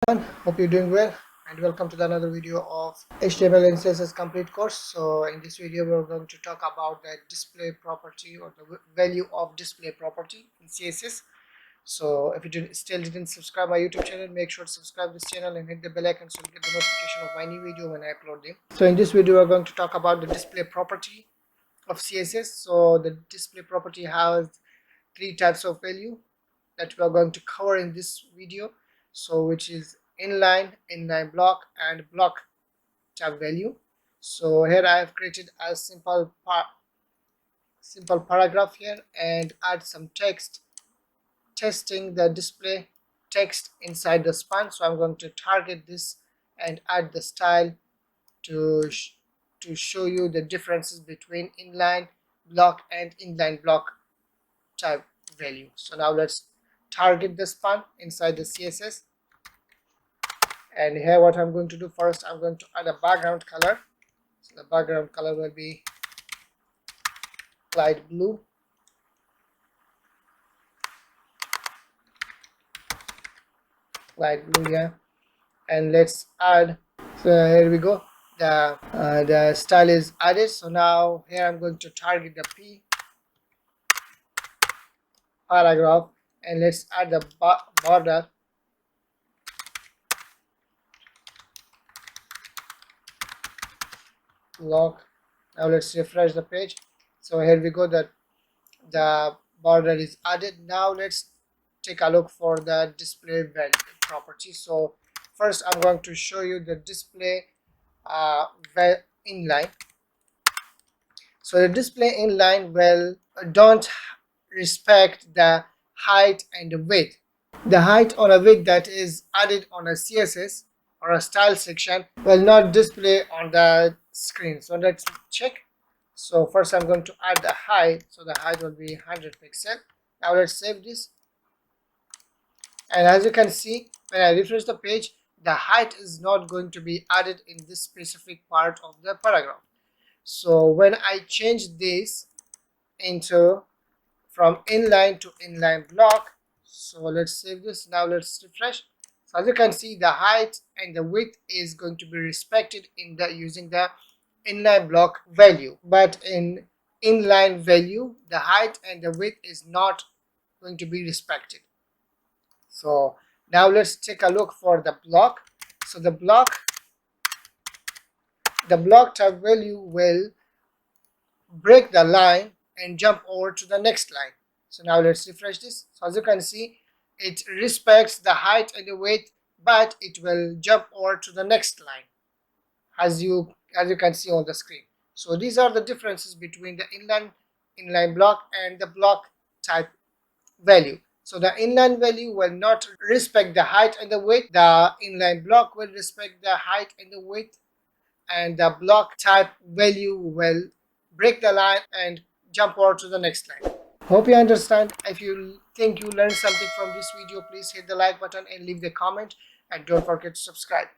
Hope you're doing well and welcome to another video of HTML and CSS complete course. So in this video we're going to talk about the display property or the value of display property in CSS. So if you still didn't subscribe my YouTube channel, make sure to subscribe this channel and hit the bell icon so you get the notification of my new video when I upload them. So in this video we're going to talk about the display property of CSS. So the display property has three types of value that we are going to cover in this video, so which is inline block and block type value. So here I have created a simple paragraph here and add some text testing the display text inside the span. So I'm going to target this and add the style to show you the differences between inline block and inline block type value. So now let's target the span inside the CSS, and here what I'm going to do first, I'm going to add a background color. So the background color will be light blue, yeah, and let's add. So here we go, the style is added. So now here I'm going to target the P paragraph and let's add the border block. Now let's refresh the page. So here we go, that the border is added. Now let's take a look for the display value property. So first I'm going to show you the display inline. So the display inline will don't respect the height and the width. The height or a width that is added on a CSS or a style section will not display on the screen. So let's check. So first I'm going to add the height. So the height will be 100 pixel. Now let's save this. And as you can see, when I refresh the page, the height is not going to be added in this specific part of the paragraph. So when I change this into from inline to inline block, so let's save this. Now let's refresh. So as you can see, the height and the width is going to be respected in the using the inline block value, but in inline value the height and the width is not going to be respected. So now let's take a look for the block. So the block type value will break the line and jump over to the next line. So now let's refresh this. So as you can see, it respects the height and the width, but it will jump over to the next line as you can see on the screen. So these are the differences between the inline block and the block type value. So the inline value will not respect the height and the width. The inline block will respect the height and the width, and the block type value will break the line and jump over to the next line. Hope you understand. If you think you learned something from this video, please hit the like button and leave the comment, and don't forget to subscribe.